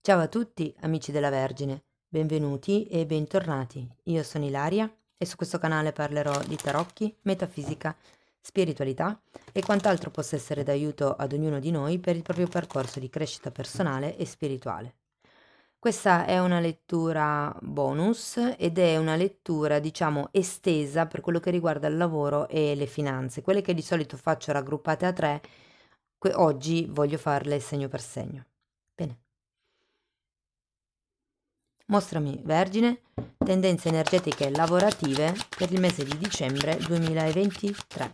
Ciao a tutti, amici della Vergine, benvenuti e bentornati. Io sono Ilaria e su questo canale parlerò di tarocchi, metafisica, spiritualità e quant'altro possa essere d'aiuto ad ognuno di noi per il proprio percorso di crescita personale e spirituale. Questa è una lettura bonus ed è una lettura, diciamo, estesa per quello che riguarda il lavoro e le finanze. Quelle che di solito faccio raggruppate a tre, oggi voglio farle segno per segno. Bene. Mostrami, Vergine, tendenze energetiche lavorative per il mese di dicembre 2023.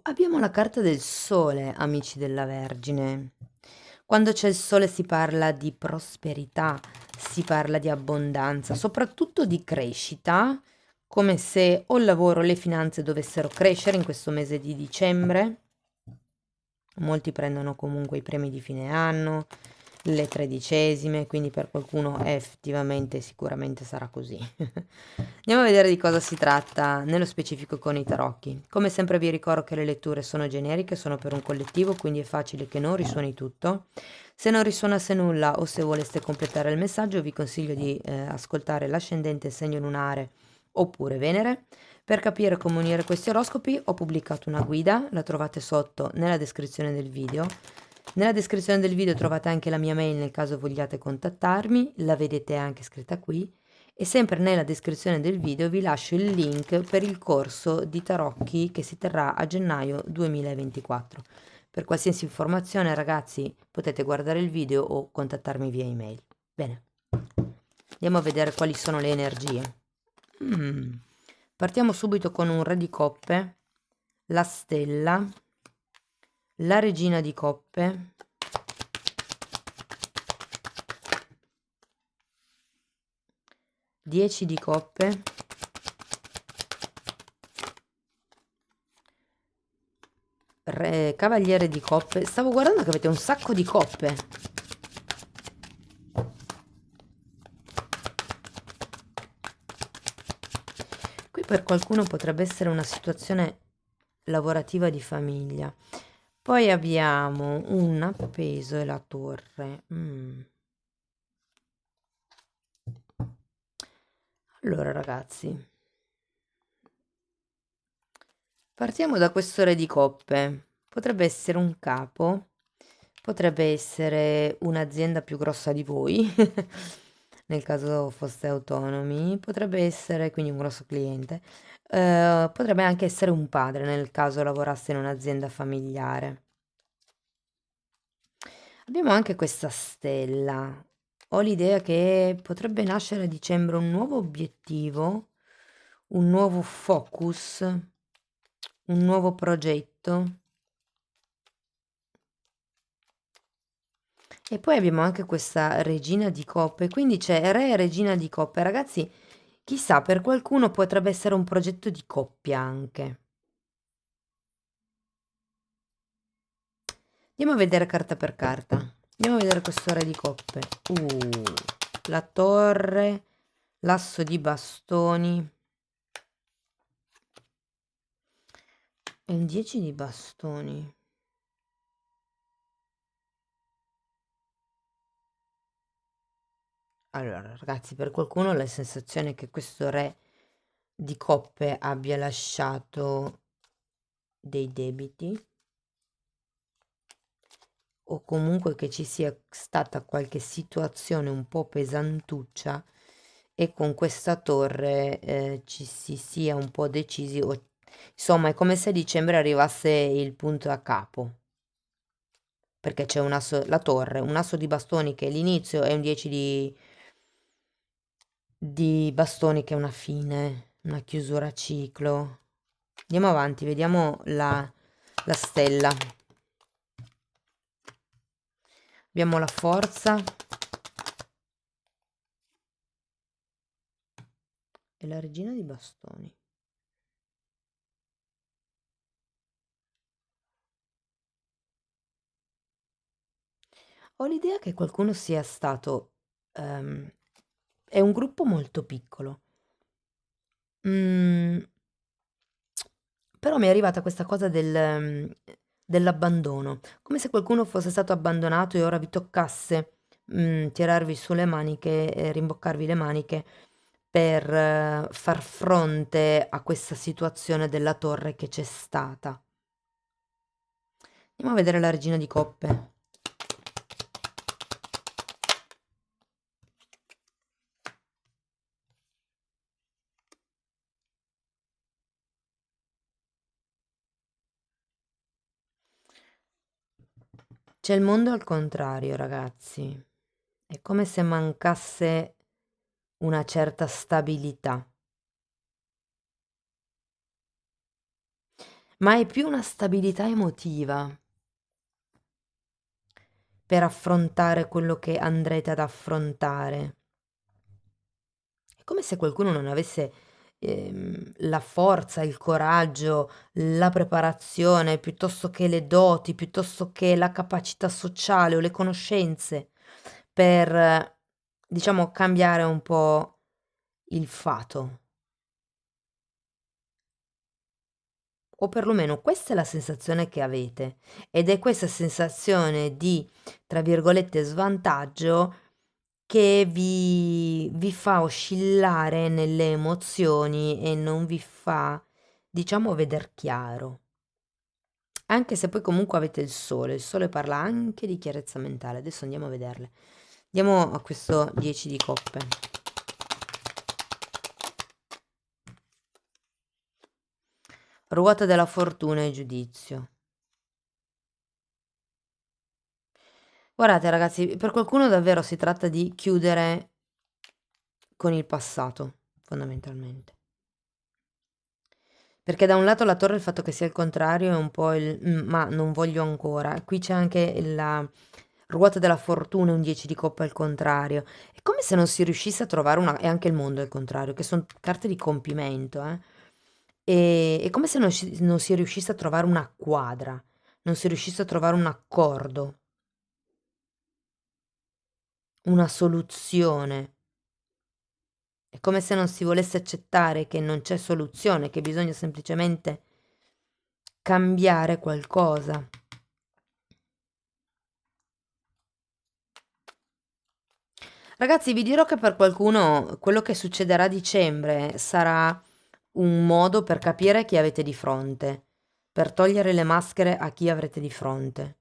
Abbiamo la carta del sole, amici della Vergine. Quando c'è il sole si parla di prosperità, si parla di abbondanza, soprattutto di crescita, come se o il lavoro o le finanze dovessero crescere in questo mese di dicembre. Molti prendono comunque i premi di fine anno, le tredicesime, quindi per qualcuno effettivamente sicuramente sarà così. Andiamo a vedere di cosa si tratta nello specifico con i tarocchi. Come sempre vi ricordo che le letture sono generiche, sono per un collettivo, quindi è facile che non risuoni tutto. Se non risuonasse nulla o se voleste completare il messaggio, vi consiglio di ascoltare l'ascendente segno lunare oppure Venere. Per capire come unire questi oroscopi ho pubblicato una guida, la trovate sotto nella descrizione del video. Nella descrizione del video trovate anche la mia mail nel caso vogliate contattarmi, la vedete anche scritta qui. E sempre nella descrizione del video vi lascio il link per il corso di tarocchi che si terrà a gennaio 2024. Per qualsiasi informazione, ragazzi, potete guardare il video o contattarmi via email. Bene, andiamo a vedere quali sono le energie. Partiamo subito con un re di coppe, la stella, la regina di coppe, 10 di coppe, cavaliere di coppe. Stavo guardando che avete un sacco di coppe. Qui per qualcuno potrebbe essere una situazione lavorativa di famiglia. Poi abbiamo un appeso e la torre. Allora, ragazzi, partiamo da questo re di coppe. Potrebbe essere un capo, potrebbe essere un'azienda più grossa di voi, nel caso foste autonomi, potrebbe essere quindi un grosso cliente, potrebbe anche essere un padre nel caso lavorasse in un'azienda familiare. Abbiamo anche questa stella. Ho l'idea che potrebbe nascere a dicembre un nuovo obiettivo, un nuovo focus, un nuovo progetto. E poi abbiamo anche questa regina di coppe, quindi c'è re e regina di coppe. Ragazzi, chissà, per qualcuno potrebbe essere un progetto di coppia anche. Andiamo a vedere carta per carta. Andiamo a vedere questo re di coppe. La torre, l'asso di bastoni e il 10 di bastoni. Allora, ragazzi, per qualcuno ho la sensazione che questo re di coppe abbia lasciato dei debiti o comunque che ci sia stata qualche situazione un po' pesantuccia e con questa torre ci si sia un po' decisi o insomma è come se a dicembre arrivasse il punto a capo perché c'è un asso, la torre, un asso di bastoni che è l'inizio e un 10 di bastoni che è una fine, una chiusura a ciclo. Andiamo avanti, vediamo la stella. Abbiamo la forza e la regina di bastoni. Ho l'idea che qualcuno sia stato, è un gruppo molto piccolo. Però mi è arrivata questa cosa dell'abbandono, come se qualcuno fosse stato abbandonato e ora vi toccasse tirarvi su le maniche e rimboccarvi le maniche per far fronte a questa situazione della torre che c'è stata. Andiamo a vedere la regina di coppe. C'è il mondo al contrario, ragazzi. È come se mancasse una certa stabilità. Ma è più una stabilità emotiva per affrontare quello che andrete ad affrontare. È come se qualcuno non avesse la forza, il coraggio, la preparazione, piuttosto che le doti, piuttosto che la capacità sociale o le conoscenze per, diciamo, cambiare un po' il fato. O perlomeno questa è la sensazione che avete ed è questa sensazione di, tra virgolette, "svantaggio" che vi fa oscillare nelle emozioni e non vi fa, diciamo, veder chiaro. Anche se poi comunque avete il sole parla anche di chiarezza mentale. Adesso andiamo a vederle. Andiamo a questo 10 di coppe. Ruota della fortuna e giudizio. Guardate ragazzi, per qualcuno davvero si tratta di chiudere con il passato, fondamentalmente. Perché da un lato la torre il fatto che sia il contrario è un po' il ma non voglio ancora. Qui c'è anche la ruota della fortuna, un 10 di coppa al contrario. È come se non si riuscisse a trovare una e anche il mondo è il contrario, che sono carte di compimento, eh. È come se non si riuscisse a trovare una quadra, non si riuscisse a trovare un accordo, una soluzione. È come se non si volesse accettare che non c'è soluzione, che bisogna semplicemente cambiare qualcosa. Ragazzi, vi dirò che per qualcuno quello che succederà a dicembre sarà un modo per capire chi avete di fronte, per togliere le maschere a chi avrete di fronte.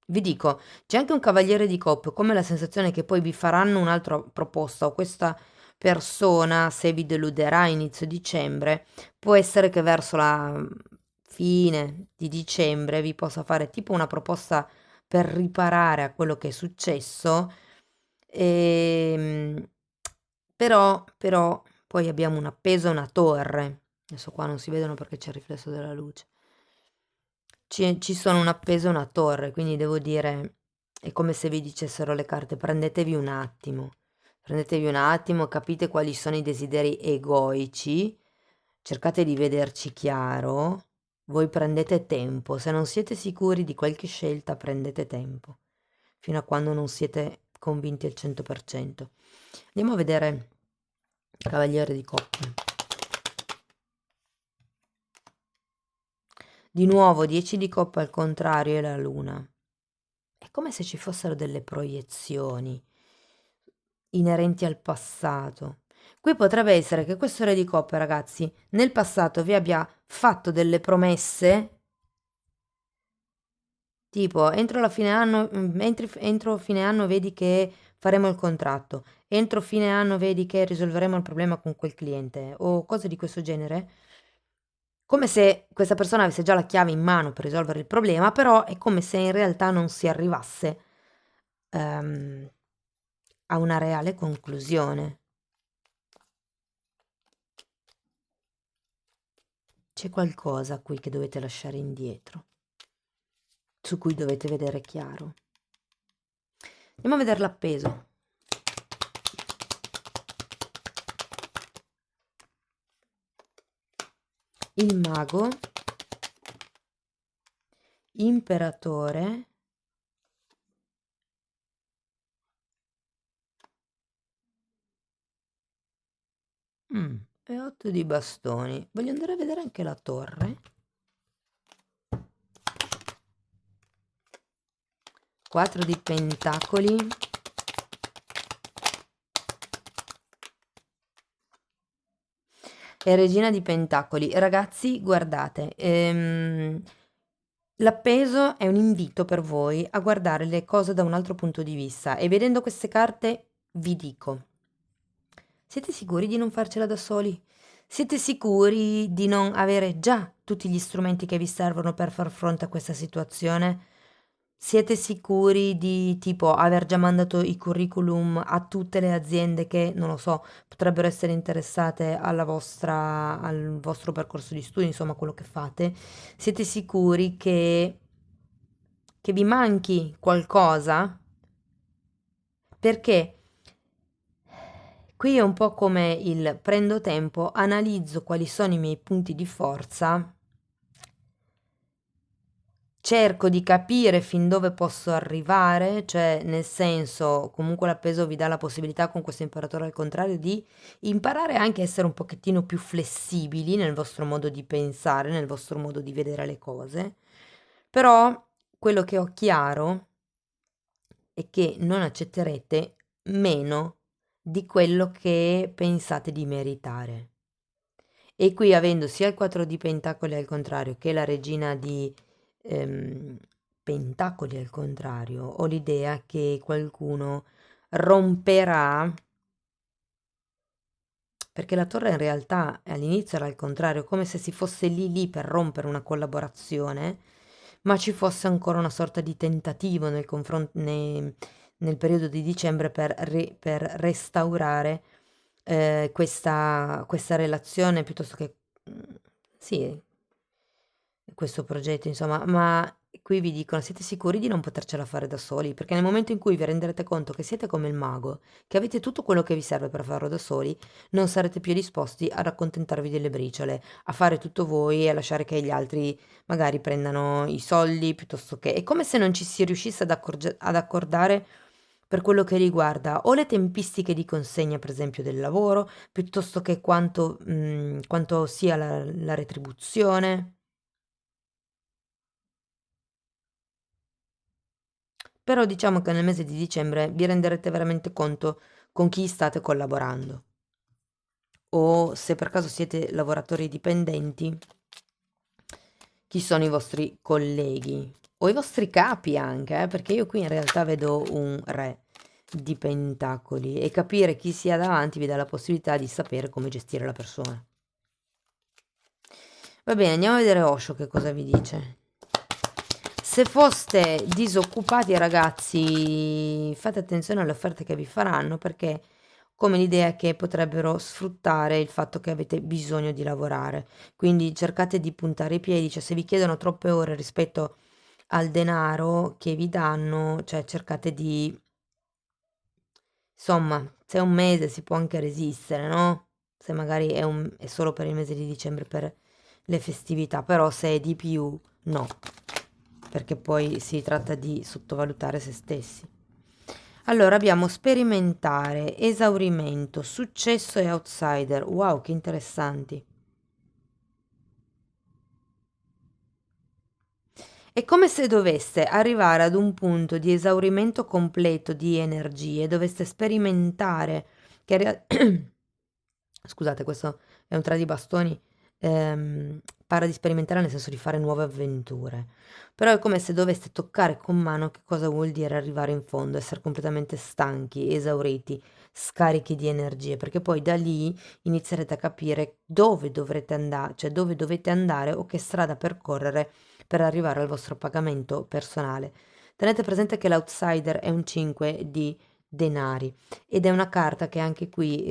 Vi dico, c'è anche un cavaliere di coppe, come la sensazione che poi vi faranno un'altra proposta o questa persona, se vi deluderà a inizio dicembre, può essere che verso la fine di dicembre vi possa fare tipo una proposta per riparare a quello che è successo. Ehm, però poi abbiamo un appeso e una torre. Adesso qua non si vedono perché c'è il riflesso della luce. Ci sono un appeso e una torre, quindi devo dire, è come se vi dicessero le carte, prendetevi un attimo, capite quali sono i desideri egoici, cercate di vederci chiaro, voi prendete tempo, se non siete sicuri di qualche scelta prendete tempo, fino a quando non siete convinti al 100%. Andiamo a vedere Cavaliere di Coppe. Di nuovo 10 di Coppe al contrario e la Luna. È come se ci fossero delle proiezioni inerenti al passato. Qui potrebbe essere che questo re di coppe, ragazzi, nel passato vi abbia fatto delle promesse, tipo entro la fine anno, entro fine anno vedi che faremo il contratto, entro fine anno vedi che risolveremo il problema con quel cliente, o cose di questo genere. Come se questa persona avesse già la chiave in mano per risolvere il problema, però è come se in realtà non si arrivasse a una reale conclusione. C'è qualcosa qui che dovete lasciare indietro, su cui dovete vedere chiaro. Andiamo a vedere l'appeso. Il mago, imperatore, E 8 di bastoni. Voglio andare a vedere anche la torre. 4 di pentacoli. E regina di pentacoli. Ragazzi, guardate, l'appeso è un invito per voi a guardare le cose da un altro punto di vista e vedendo queste carte vi dico, siete sicuri di non farcela da soli? Siete sicuri di non avere già tutti gli strumenti che vi servono per far fronte a questa situazione? Siete sicuri di tipo aver già mandato i curriculum a tutte le aziende che, non lo so, potrebbero essere interessate al vostro percorso di studi, insomma, quello che fate? Siete sicuri che vi manchi qualcosa? Perché qui è un po' come il prendo tempo, analizzo quali sono i miei punti di forza, cerco di capire fin dove posso arrivare, cioè nel senso, comunque l'appeso vi dà la possibilità con questo imperatore al contrario di imparare anche a essere un pochettino più flessibili nel vostro modo di pensare, nel vostro modo di vedere le cose. Però quello che ho chiaro è che non accetterete meno di quello che pensate di meritare. E qui avendo sia il 4 di pentacoli al contrario che la regina di ehm, pentacoli al contrario, ho l'idea che qualcuno romperà, perché la torre in realtà all'inizio era al contrario, come se si fosse lì lì per rompere una collaborazione, ma ci fosse ancora una sorta di tentativo nel periodo di dicembre per restaurare questa relazione piuttosto che sì, questo progetto, insomma, ma qui vi dicono, siete sicuri di non potercela fare da soli? Perché nel momento in cui vi renderete conto che siete come il mago, che avete tutto quello che vi serve per farlo da soli, non sarete più disposti ad accontentarvi delle briciole, a fare tutto voi e a lasciare che gli altri magari prendano i soldi piuttosto che... È come se non ci si riuscisse ad accordare per quello che riguarda o le tempistiche di consegna, per esempio, del lavoro, piuttosto che quanto sia la retribuzione. Però diciamo che nel mese di dicembre vi renderete veramente conto con chi state collaborando o se per caso siete lavoratori dipendenti, chi sono i vostri colleghi o i vostri capi anche, perché io qui in realtà vedo un re di pentacoli e capire chi sia davanti vi dà la possibilità di sapere come gestire la persona. Va bene, andiamo a vedere Osho che cosa vi dice. Se foste disoccupati, ragazzi, fate attenzione alle offerte che vi faranno perché come l'idea che potrebbero sfruttare il fatto che avete bisogno di lavorare. Quindi cercate di puntare i piedi, cioè se vi chiedono troppe ore rispetto al denaro che vi danno, cioè cercate di... Insomma, se è un mese si può anche resistere, no? Se magari è solo per il mese di dicembre per le festività, però se è di più, no, perché poi si tratta di sottovalutare se stessi. Allora abbiamo sperimentare, esaurimento, successo e outsider. Wow, che interessanti. È come se doveste arrivare ad un punto di esaurimento completo di energie, doveste sperimentare che scusate, questo è un tre di bastoni, parla di sperimentare nel senso di fare nuove avventure. Però è come se doveste toccare con mano che cosa vuol dire arrivare in fondo, essere completamente stanchi, esauriti, scarichi di energie, perché poi da lì inizierete a capire dove dovrete andare, cioè dove dovete andare o che strada percorrere per arrivare al vostro pagamento personale. Tenete presente che l'outsider è un 5 di denari ed è una carta che anche qui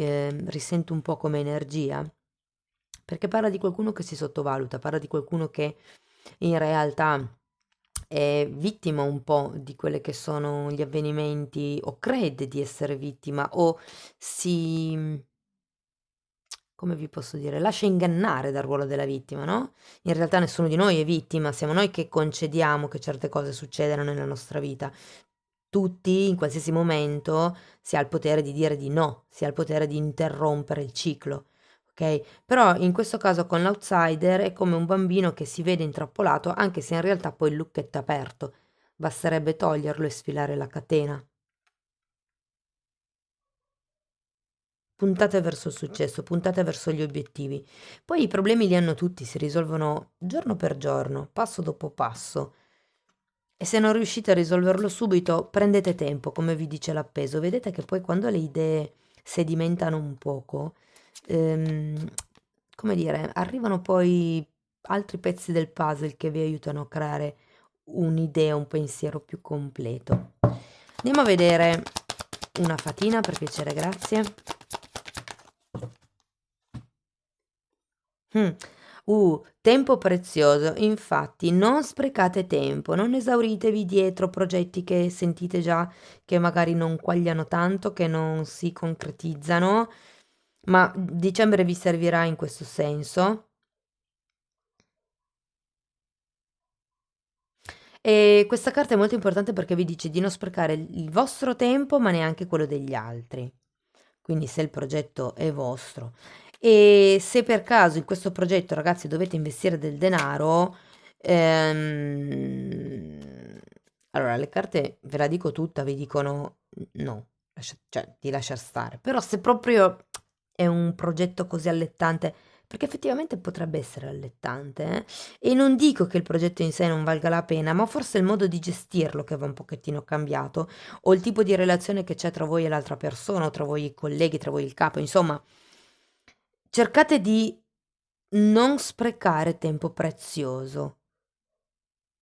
risento un po' come energia, perché parla di qualcuno che si sottovaluta, parla di qualcuno che in realtà è vittima un po' di quelli che sono gli avvenimenti o crede di essere vittima o si, come vi posso dire, lascia ingannare dal ruolo della vittima, no? In realtà nessuno di noi è vittima, siamo noi che concediamo che certe cose succedano nella nostra vita. Tutti, in qualsiasi momento, si ha il potere di dire di no, si ha il potere di interrompere il ciclo. ok? Però in questo caso con l'outsider è come un bambino che si vede intrappolato, anche se in realtà poi il lucchetto è aperto, basterebbe toglierlo e sfilare la catena. Puntate verso il successo, puntate verso gli obiettivi. Poi i problemi li hanno tutti, si risolvono giorno per giorno, passo dopo passo. E se non riuscite a risolverlo subito, prendete tempo, come vi dice l'appeso. Vedete che poi quando le idee sedimentano un poco, ehm, come dire, arrivano poi altri pezzi del puzzle che vi aiutano a creare un'idea, un pensiero più completo. Andiamo a vedere una fatina, per piacere, grazie. Mm. Tempo prezioso, infatti non sprecate tempo, non esauritevi dietro progetti che sentite già che magari non quagliano tanto, che non si concretizzano, ma dicembre vi servirà in questo senso. E questa carta è molto importante perché vi dice di non sprecare il vostro tempo, ma neanche quello degli altri. Quindi se il progetto è vostro e se per caso in questo progetto, ragazzi, dovete investire del denaro, allora le carte, ve la dico tutta, vi dicono no, cioè di lasciar stare. Però se proprio è un progetto così allettante, perché effettivamente potrebbe essere allettante, e non dico che il progetto in sé non valga la pena, ma forse il modo di gestirlo che va un pochettino cambiato, o il tipo di relazione che c'è tra voi e l'altra persona, o tra voi i colleghi, tra voi il capo, insomma, cercate di non sprecare tempo prezioso,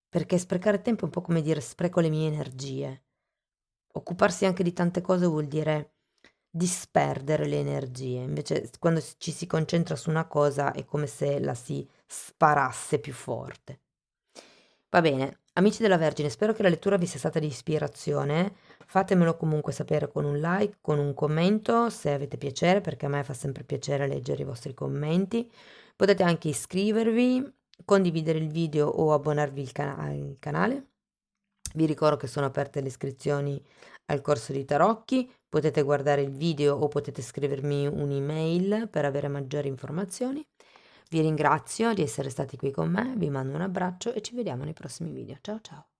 perché sprecare tempo è un po' come dire spreco le mie energie. Occuparsi anche di tante cose vuol dire disperdere le energie, invece quando ci si concentra su una cosa è come se la si sparasse più forte. Va bene, amici della Vergine, spero che la lettura vi sia stata di ispirazione. Fatemelo comunque sapere con un like, con un commento, se avete piacere, perché a me fa sempre piacere leggere i vostri commenti. Potete anche iscrivervi, condividere il video o abbonarvi al canale. Vi ricordo che sono aperte le iscrizioni al corso di tarocchi, potete guardare il video o potete scrivermi un'email per avere maggiori informazioni. Vi ringrazio di essere stati qui con me, vi mando un abbraccio e ci vediamo nei prossimi video. Ciao ciao!